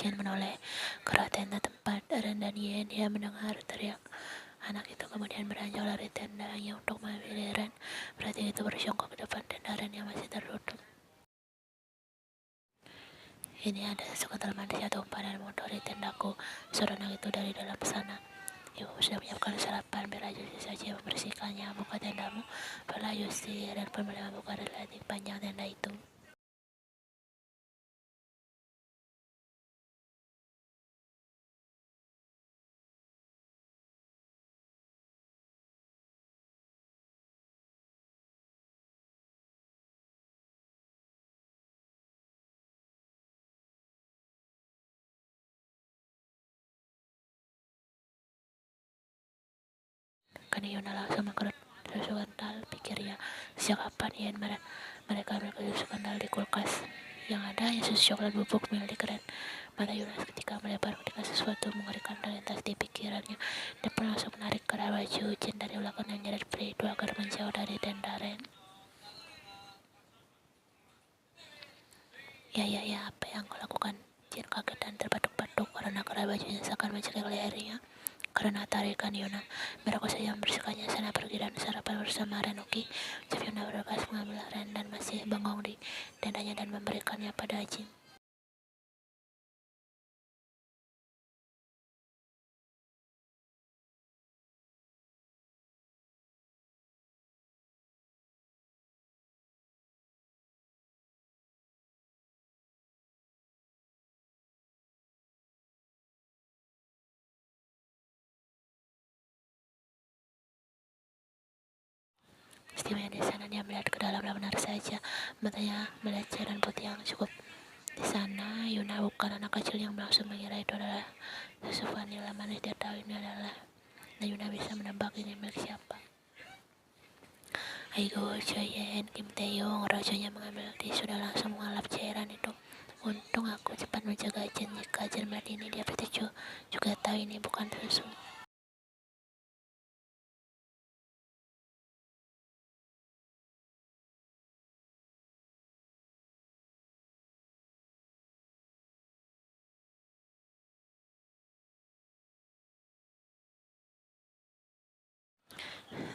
Chen menoleh ke arah tenda tempat Eren dan Yen. Dia mendengar teriak anak itu, kemudian beranjak dari tendanya untuk mengambil Eren. Berarti itu berjongkok ke depan tenda Eren yang masih tertutup. Ini ada sekotak manis atau umpan motor di tendaku, suara anak itu dari dalam sana. Ibu sudah menyiapkan sarapan, biar Justi saja membersihkannya. Buka tendamu, biarlah Justi. Dan pun mulai membuka relatif panjang tenda itu. Karena Yuna langsung mengkerut susu kental, pikirnya. Sejak kapan Ian mereka susu kental di kulkas? Yang ada hanya susu coklat bubuk milik keren. Mata Yuna ketika melebar ketika sesuatu mengerikan terlintas di pikirannya. Dia pun langsung menarik kerah baju Jen dari belakang dan menyeret pria itu agar menjauh dari tenda Ren. Ya, apa yang kau lakukan? Jen kaget dan terbatuk-batuk karena kerah bajunya seakan mencekik lehernya. Karena tarikan Yuna, biar aku saja membersihkannya. Sana pergi dan sarapan bersama Ren, oke? Ucap Yuna bergegas mengambil Ren dan masih bengong di tendanya dan memberikannya pada Jin. Istimewanya di sana, dia melihat ke dalam dan benar saja matanya melihat cairan putih yang cukup. Di sana, Yuna bukan anak kecil yang langsung mengira itu adalah susu vanila manis. Dia tahu ini adalah, dan Yuna bisa menebak ini milik siapa. Aigo, Choyen, Kim Taeyong, rajanya mengambil tisu dan langsung mengalap cairan itu. Untung aku cepat menjaga Jen. Jika Jen melihat ini, dia pasti juga tahu ini bukan susu.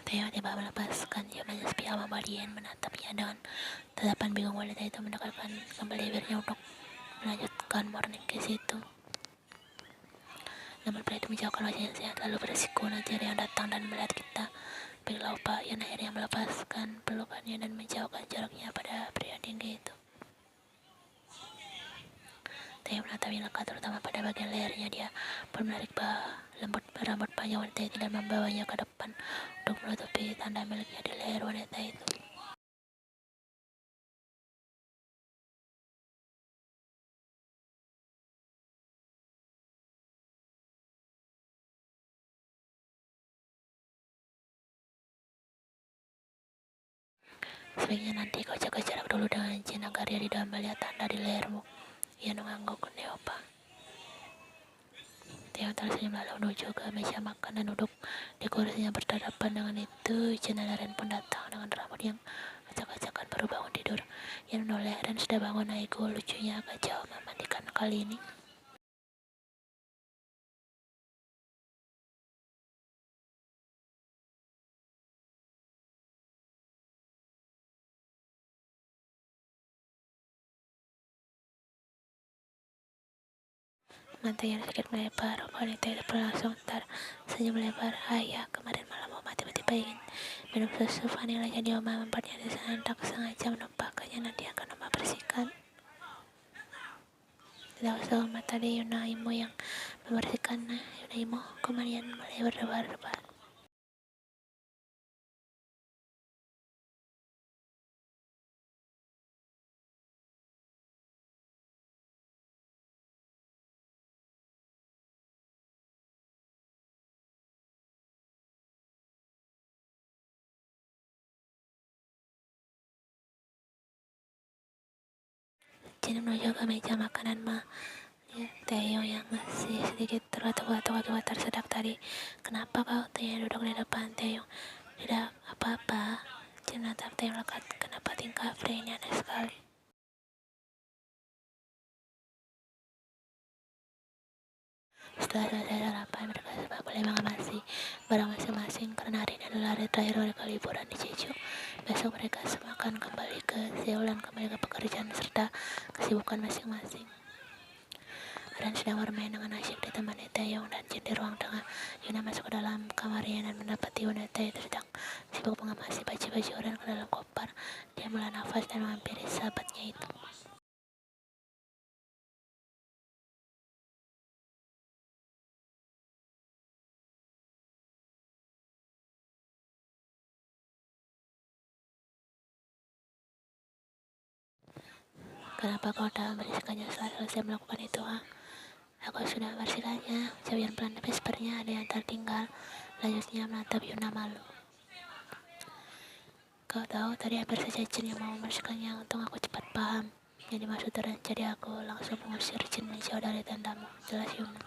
Theo tiba melepaskan jamannya sepihak membuat Yen menatapnya dengan tatapan bingung. Wanita itu mendekatkan kembali bibirnya untuk melanjutkan morning kiss itu. Namun pria itu menjauhkan wajahnya sehat lalu beresiko nanti ada yang datang dan melihat kita. Baiklah Pak, Yen akhirnya melepaskan pelukannya dan menjauhkan jaraknya pada pria tinggi itu. Theo menatapnya lekat terutama pada bagian lehernya. Dia pun menarik lembut rambut panjang wanita itu dan membawanya ke depan untuk menutupi tanda miliknya di leher wanita itu. Sebaiknya nanti kau jaga jarak dulu dengan Jin agar dia tidak melihat tanda di lehermu. Ia mengangguk Neopa. Theo tersenyum lalu menuju ke meja makan dan duduk di kursinya berhadapan dengan itu. Jin dan Ren pun datang dengan rambut yang acak-acakan baru bangun tidur. Ia menoleh, Ren sudah bangun. Aigo lucunya agak jauh memandikan kali ini. Matanya sedikit melebar. Wanita itu berlangsung senyum lebar. Ayah, kemarin malam Oma tiba-tiba ingin minum susu vanila. Jadi Oma membuatnya di sana. Tak sengaja menumpahkannya. Nanti akan Oma bersihkan. Tidak usah Oma, tadi Yunaimu yang membersihkan. Yunaimu kemudian mulai berdebar-debar. Jin menuju ke meja makanan ya, Taeyong yang masih sedikit terwatuk-watuk akibat tersedak tadi. Kenapa kau? Taeyong duduk di depan Taeyong. Tidak apa-apa. Jin menatap Taeyong lekat. Kenapa tingkah Frey ini aneh sekali? Setelah selesai sarapan, mereka semua mulai mengamasi barang masing-masing karena hari ini adalah hari terakhir mereka liburan di Jeju. Besok mereka semua akan kembali ke Seoul dan kembali ke pekerjaan serta kesibukan masing-masing. Ren sedang bermain dengan asyik ditemani Taeyong dan Jin di ruang tengah. Yuna masuk ke dalam kamarnya dan mendapati wanita itu sedang sibuk mengamasi baju-baju Ren ke dalam koper. Dia menghela nafas dan menghampiri sahabatnya itu. Kenapa kau tak membersihkannya setelah selesai melakukan itu, ha? Aku sudah membersihkannya, ucapnya pelan tapi sepertinya ada yang tertinggal. Lanjutnya menatap Yuna malu. Kau tahu, tadi hampir saja Jin yang mau membersihkannya, untung aku cepat paham. Yang dimaksud Ren, jadi aku langsung mengusir Jin menjauh dari tendamu, jelas Yuna.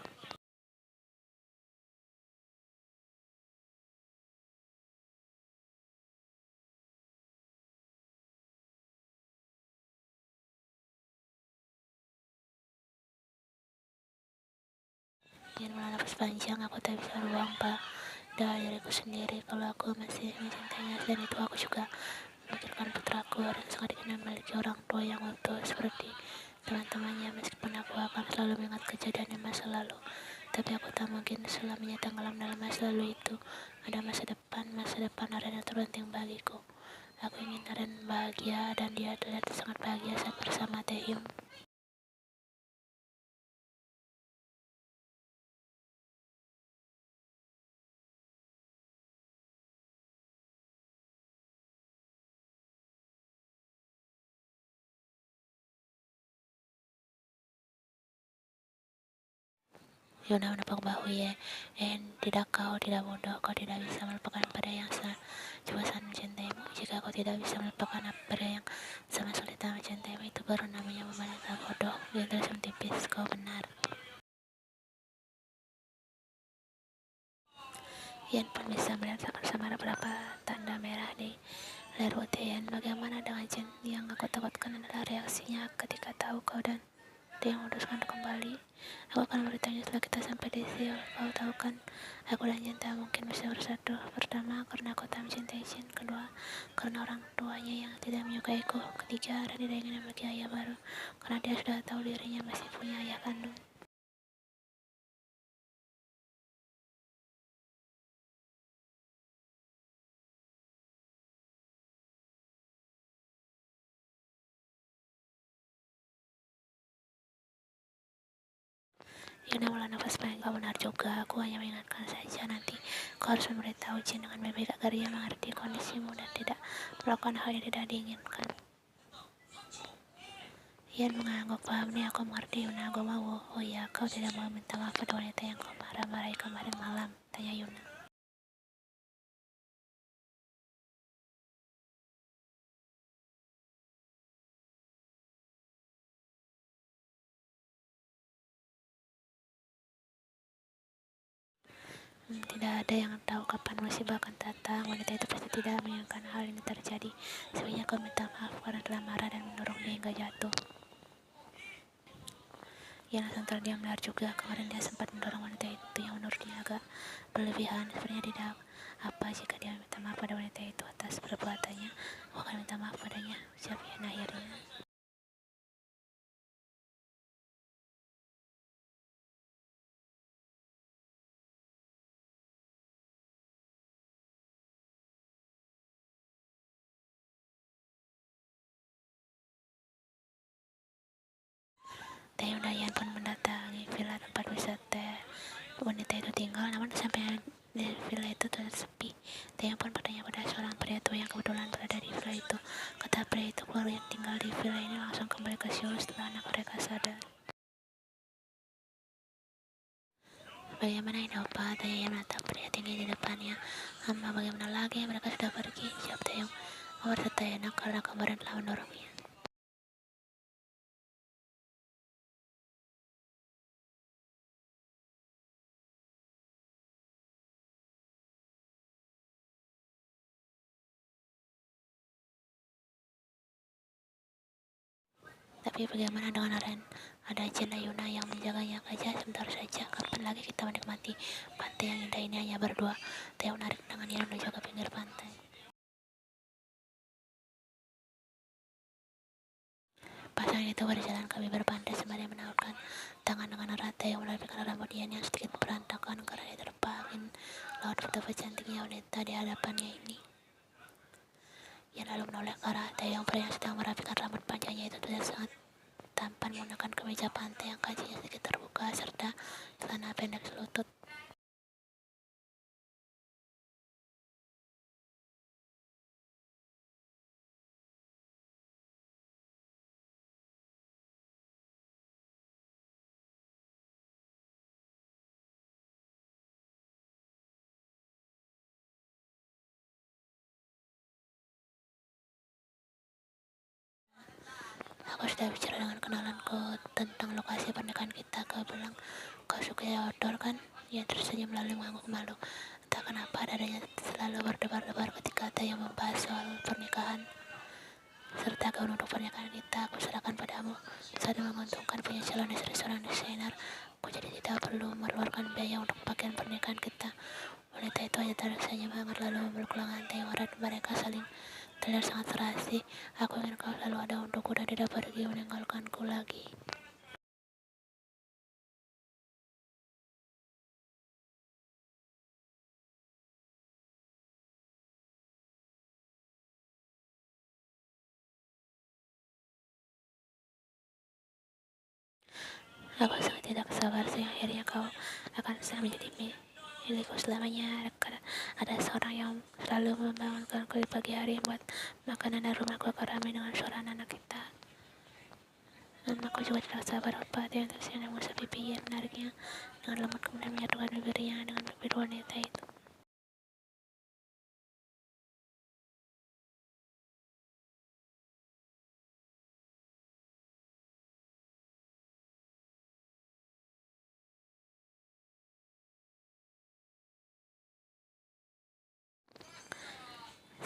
Jin menghela nafas panjang, aku tak bisa berbohong pada diriku sendiri kalau aku masih mencintainya. Selain itu aku juga memikirkan putraku dan sangat ingin memiliki orang tua yang utuh seperti teman-temannya. Meskipun aku akan selalu mengingat kejadian di masa lalu, tapi aku tak mungkin selamanya tenggelam dalam masa lalu itu. Ada masa depan Aren yang terpenting bagiku. Aku ingin Aren bahagia dan dia terlihat sangat bahagia saat bersama Taehyung. Yuna menepuk bahu Ye. Tidak, kau tidak bodoh. Kau tidak bisa melupakan pada yang coba saat mencintaimu. Jika kau tidak bisa melupakan pada yang sama sulit mencintaimu, itu baru namanya memandang bodoh. Dia tersenyum tipis. Kau benar. Yan pun bisa melihat sama beberapa tanda merah di leher wajah Yan. Bagaimana dengan Jin? Yang aku takutkan adalah reaksinya ketika tahu kau dan dia memutuskan untuk kembali. Aku akan memberitahunya setelah kita sampai di Seoul. Kau tahu kan, aku dan Jin tak mungkin bisa bersatu. Pertama, karena aku tak mencintai Jin. Kedua, karena orang tuanya yang tidak menyukaiku. Ketiga, dan tidak ingin memiliki ayah baru, karena dia sudah tahu dirinya masih punya ayah kandung. Yuna menghela nafas panjang. Kau benar juga, aku hanya mengingatkan saja. Nanti kau harus memberitahu Jin dengan baik-baik agar dia mengerti kondisimu dan tidak melakukan hal yang tidak diinginkan. Ian mengangguk. Paham nih, aku mengerti Yuna. Aku mau. Oh iya, kau tidak mau minta maaf pada wanita yang kau marah-marahi kemarin malam? Tanya Yuna. Tidak ada yang tahu kapan musibah akan datang. Wanita itu pasti tidak menginginkan hal ini terjadi. Sebenarnya kau minta maaf karena telah marah dan mendorongnya hingga jatuh. Ia langsung terdiam benar juga. Kemarin dia sempat mendorong wanita itu yang menurutnya agak berlebihan. Sebenarnya tidak apa jika dia minta maaf pada wanita itu atas perbuatannya. Aku akan minta maaf padanya, ucap Ian akhirnya. Taeyong dan Ian pun mendatangi villa tempat wisata wanita itu tinggal, namun sampai di villa itu terlihat sepi. Taeyong pun bertanya pada seorang pria tua yang kebetulan berada di villa itu. Kata pria itu, keluarga yang tinggal di villa ini langsung kembali ke Seoul setelah anak mereka sadar. Bagaimana ini opa? Tanya yang menatap pria tinggi di depannya. Bagaimana lagi? Mereka sudah pergi, jawab Taeyong. Merasa tak enak karena kemarin telah mendorongnya. Tapi bagaimana dengan Aren? Ada Jin dan Yuna yang menjaganya saja sebentar saja. Kapan lagi kita menikmati pantai yang indah ini hanya berdua? Theo menarik tangan Ian menuju ke pinggir pantai. Pasangan itu berjalan kami berpantai sembari menautkan tangan dengan erat. Theo merapikan rambut Ian yang sedikit berantakan karena diterpa angin laut. Betapa cantiknya wanita di hadapannya ini. Ian lalu menoleh ke arah Theo yang sedang merapikan rambut panjangnya itu. Terlihat sangat tampan menggunakan kemeja pantai yang kakinya sedikit terbuka serta celana pendek selutut. Aku sudah bicara dengan kenalanku tentang lokasi pernikahan kita. Kau bilang kau suka outdoor kan? Ia tersenyum lalu mengangguk malu. Entah kenapa dadanya selalu berdebar-debar ketika ada yang membahas soal pernikahan. Serta gaun untuk pernikahan kita aku serahkan padamu. Saat menguntungkan punya calon istri seorang desainer, aku jadi tidak perlu mengeluarkan biaya untuk pakaian pernikahan kita. Wanita itu hanya tersenyum hangat lalu memeluk lengan Theo erat. Mereka saling terlihat sangat serasi. Aku ingin kau selalu ada untukku dan tidak pergi meninggalkanku lagi. Aku sangat tidak sabar sehingga akhirnya kau akan bisa menjadi milikku selamanya. Ada seorang yang selalu membangunkanku di pagi hari, membuat makanan dan rumahku akan ramai dengan suara anak kita. Dan aku juga tidak sabar berpati untuk siang mengusap pipi yang menariknya dengan lembut kemudian menyatukan bibirnya dengan bibir wanita itu.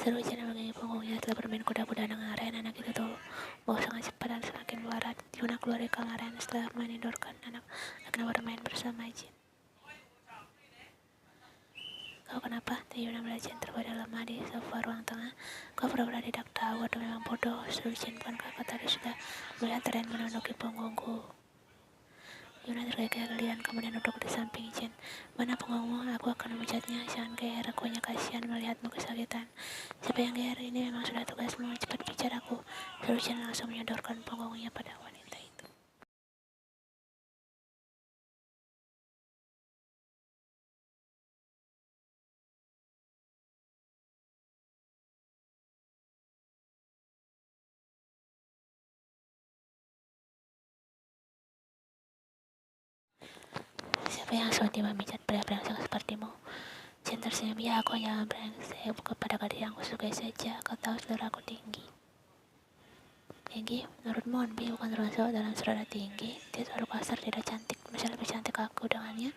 Seru Jana mengenai punggungnya setelah bermain kuda-kuda dengan Aren. Anak itu tuh bau sangat cepat dan semakin melarat. Yuna keluar dari kamar Aren setelah menidurkan anak akan bermain bersama Jin. Kau kenapa? Yuna melihat Jin terbaring lemah di sofa ruang tengah. Kau pura-pura tidak tahu atau memang bodoh? Seru Jin, bukankah kau tadi sudah melihat Aren menunduki punggungku? Yuna tergigil dan kemudian duduk di samping Jin. Mana punggungmu? Aku akan memecatnya. Jangan geer, aku hanya kasihan melihatmu kesakitan. Siapa yang geer? Ini memang sudah tugasmu. Cepat bicaraku. Lalu Jin langsung menyodorkan punggungnya pada wanita itu. Siapa yang sudah memijat pria brengsek sepertimu? Jin tersenyum. Ya, aku hanya brengsek kepada gadis yang aku sukai saja. Kau tahu selera aku tinggi. Tinggi? Menurutmu Onbi bukan termasuk dalam selera tinggi? Dia terlalu kasar, tidak cantik. Masih lebih cantik aku dengannya.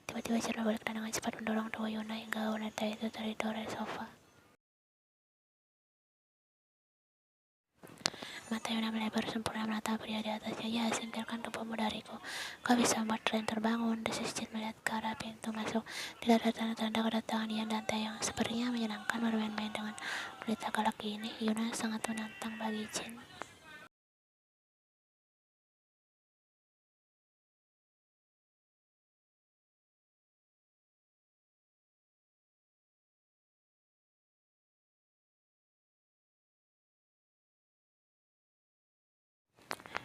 Tiba-tiba Jin berbalik dan dengan cepat mendorong tubuh Yuna hingga wanita itu tertidur dari sofa. Mata Yuna melebar sempurna menatap pria di atasnya. Ya, singkirkan tubuhmu dariku. Kau bisa membuat tren terbangun. Desis Jin melihat ke arah pintu masuk. Tidak ada tanda-tanda kedatangan Ian dan yang sepertinya menyenangkan bermain-main dengan wanita galak ini. Yuna sangat menantang bagi Jin.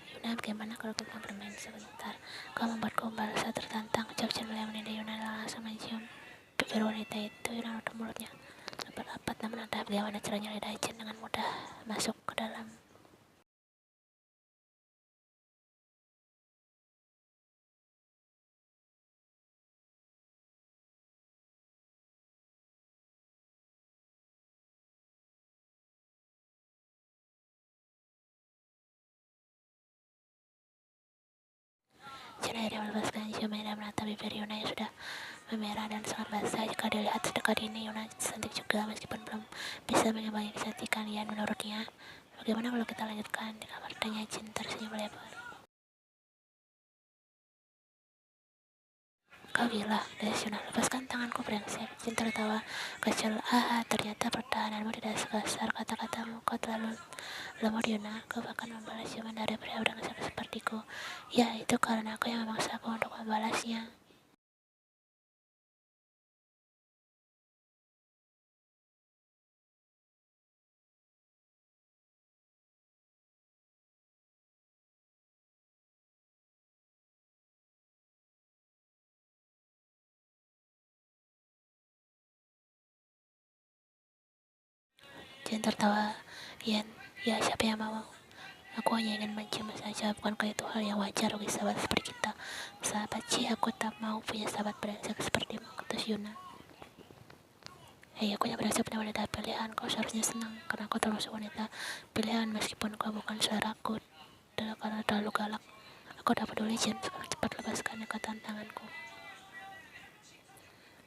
Yuna, bagaimana kalau kita bermain sebentar? Kau membuatku merasa tertantang. Ucap Jin mulai menindih Yuna langsung mencium bibir wanita itu. Yuna menutup mulutnya rapat-rapat dan menatap bagaimana caranya lidah Jin dengan mudah masuk ke dalam. Jin akhirnya melepaskan ciuman dan menatap bibir Yuna yang sudah memerah dan sangat basah. Jika dilihat sedekat ini, Yuna cantik juga meskipun belum bisa mengimbangi kecantikan Ian menurutnya. Bagaimana kalau kita lanjutkan di kamar, tanya Jin tersenyum lebar. Kau gila, Desuna, lepaskan tanganku brengsek. Jin tertawa kecil. Ternyata pertahananmu tidak sekasar kata-katamu. Kau terlalu lemot, Yuna. Kau bahkan membalas ciuman dari pria brengsek sepertiku. Ya, itu karena aku yang memaksaku untuk membalasnya. Jin tertawa. Ya, siapa yang mau? Aku hanya ingin mencium saja, bukankah itu hal yang wajar bagi sahabat seperti kita? Sahabat aku tak mau punya sahabat brengsek sepertimu, ketus Yuna. Hei, aku yang berhasil punya wanita pilihan, kau seharusnya senang, karena aku termasuk wanita pilihan meskipun kau bukan seleraku, karena terlalu galak. Aku tak peduli, Jin, sekarang cepat lepaskan ikatan tanganku.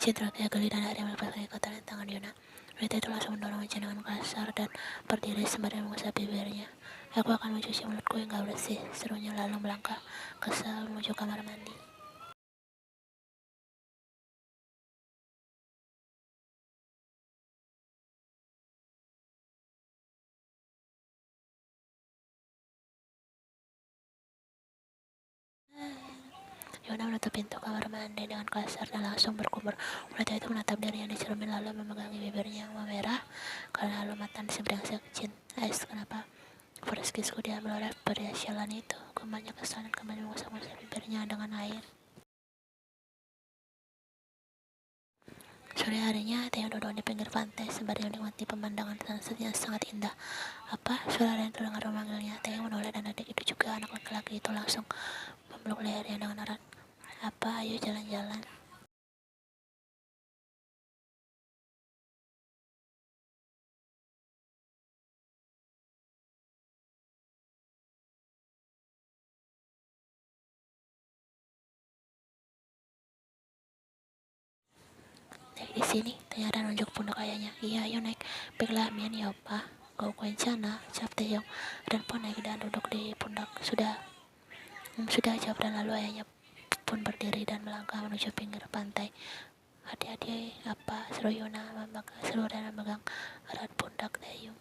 Jin terlihat geli dan akhirnya melepaskan ikatan tangan Yuna. Wanita itu langsung mendorong Jin dengan kasar dan berdiri sembari mengusap bibirnya. Aku akan mencuci mulutku hingga bersih, serunya lalu melangkah kesal menuju kamar mandi. Yuna menutup pintu kamar mandi dengan kasar dan langsung berkumur. Wanita itu menatap dirinya di cermin lalu memegangi bibirnya yang memerah karena halu mata si brengsek. Jin, kenapa? Friskisku diambil oleh pria sialan itu. Gumanya kesal dan kembali mengusap-ngusap bibirnya dengan air. Sore harinya, Taeyong duduk di pinggir pantai sembari menikmati pemandangan sunset yang sangat indah. Apa? Suara yang terdengar memanggilnya. Taeyong menoleh dan adik itu juga anak laki-laki itu langsung memeluk lehernya dengan erat. Apa? Ayo jalan-jalan. Naik di sini, tanya dan nunjuk pundak ayahnya. Iya, ayo naik. Baiklah, Mian ya opa. Kau kencana, jawab Taeyong. Dan pun naik dan duduk di pundak. Sudah jawab dan lalu ayahnya pun berdiri dan melangkah menuju pinggir pantai. Hati-hati apa, seru Yuna seru dan memegang erat pundak Taeyong.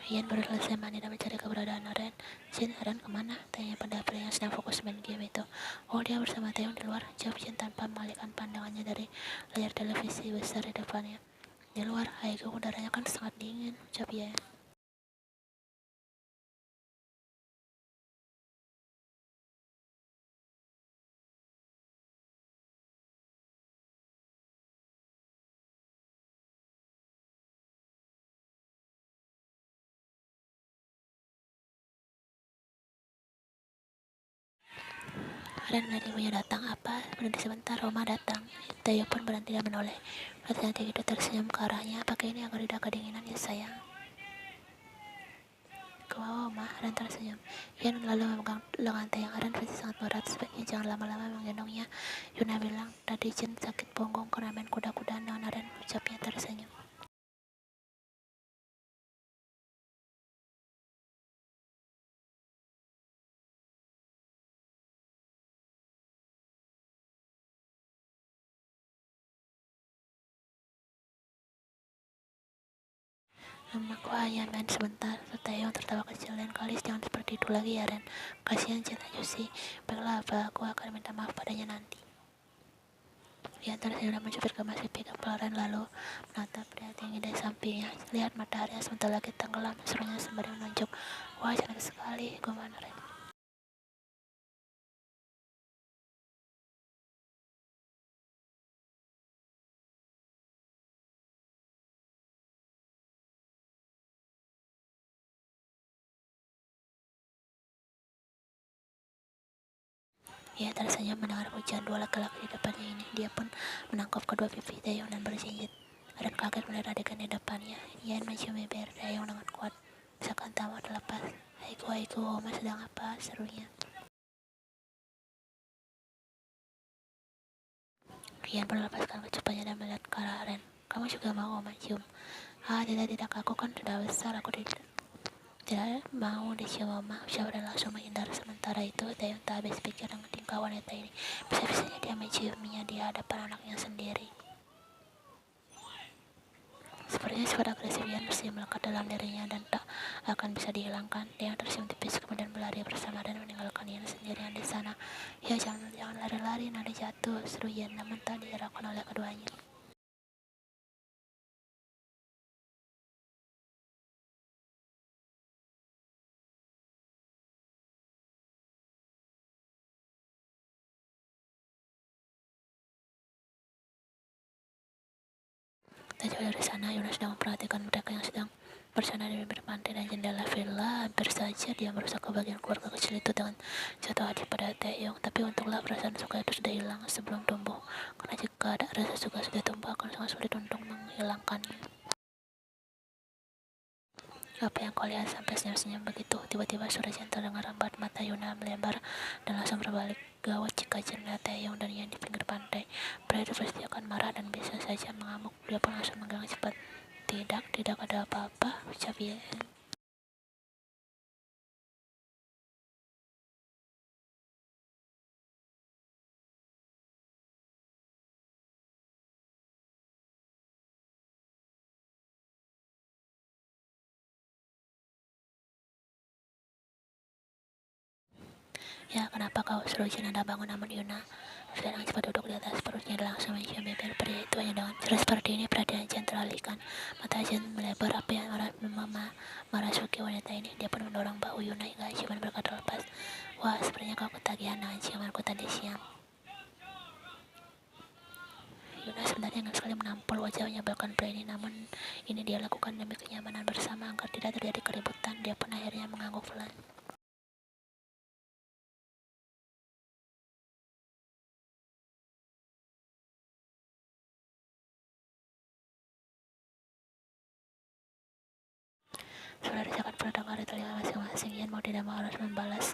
Ian baru selesai mandi dan mencari keberadaan Aren. Jin, Aren kemana? Tanya pada pria yang sedang fokus main game itu. Oh, dia bersama Taeyong di luar, jawab Jin tanpa mengalihkan pandangannya dari layar televisi besar di depannya. Di luar, Aigo, udaranya kan sangat dingin, jawab Ian. Aren melihat ibunya datang. Apa? Berhenti sebentar, Roma datang. Taeyong pun berhenti dan menoleh. Melihat cantik itu tersenyum ke arahnya. Pakai ini agar tidak kedinginan ya sayang. Wow, mah, Aren tersenyum. Ian lalu memegang lengan Taeyong. Aren pasti sangat berat, sebaiknya jangan lama-lama menggendongnya. Yuna bilang, tadi Jin sakit punggung karena main kuda-kudaan dengan Aren, ucapnya tersenyum. Aku hanya main sebentar, Taeyong tertawa kecil dan kalis, jangan seperti itu lagi ya Ren. Kasihan Jin Ajusi. Baiklah apa, aku akan minta maaf padanya nanti. Ian tersenyum dan mencubit ke masih pegang Ren lalu menatap pria tinggi dari sampingnya. Lihat matahari yang sebentar lagi tenggelam, serunya sembari menunjuk. Wah, cantik sekali, gumam Ren. Ia tersenyum mendengar pujian dua laki-laki di depannya ini. Dia pun menangkap kedua pipi Taeyong dan berjinjit. Aren kaget melihat adegan di depannya. Ia mencium bibir Taeyong dengan kuat. Misalkan tawa terlepas. Aiku, Oma sedang apa? Serunya. Ian melepaskan kecupannya dan melihat ke arah Aren. Kamu juga mau Oma cium? Tidak, aku kan sudah besar, aku tidak mau dicium mama. Syahwa dan langsung menghindar. Sementara itu, Taeyong tak habis pikir dengan tingkah wanita ini. Bisa-bisanya dia menciumnya di hadapan anaknya sendiri. Sepertinya sifat agresif Yan masih melekat dalam dirinya dan tak akan bisa dihilangkan. Dia tersenyum tipis kemudian berlari bersama dan meninggalkan Yan sendirian di sana. Ya jangan lari-lari, nanti jatuh, seru Yan, namun tak dihiraukan oleh keduanya. Tak jauh dari sana, Yuna sedang memperhatikan mereka yang sedang bersandar di bibir pantai dan jendela villa. Hampir saja dia merusak kebahagiaan keluarga kecil itu dengan jatuh hati pada Taeyong. Tapi untunglah perasaan suka itu sudah hilang sebelum tumbuh. Karena jika ada rasa suka sudah tumbuh, akan sangat sulit untuk menghilangkannya. Apa yang kau lihat? Sampai senyum-senyum begitu? Tiba-tiba suara gentle dengan rambat mata Yuna melebar dan langsung berbalik. Gawat jika melihat Taeyong dan Yan di pinggir pantai. Pria itu pasti akan marah dan bisa saja mengamuk. Dia pun langsung menggelang cepat. Tidak ada apa-apa, ucap Yan. Ya, kenapa kau? Seru Nada bangun namun Yuna sedang cepat duduk di atas perutnya dan langsung mencium bibir pria itu hanya dengan cara seperti ini. Perhatian Jen teralihkan. Mata Jen melebar. Apa yang merasuki wanita ini? Dia pun mendorong bahu Yuna hingga ciuman berkata lepas. Wah, sepertinya kau ketagihan dengan ciumanku tadi siang. Yuna sebenarnya ingin sekali menampol wajah menyebalkan pria ini, namun ini dia lakukan demi kenyamanan bersama agar tidak terjadi keributan. Dia pun akhirnya mengangguk pelan. Saudara akan pernah dengar di telinga masing-masing. Yan mau tidak mau harus membalas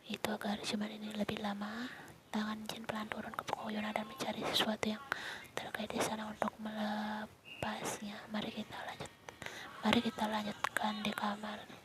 itu agar ciuman ini lebih lama. Tangan Jin pelan turun ke punggung Yuna dan mencari sesuatu yang terkait di sana untuk melepasnya. Mari kita lanjutkan di kamar.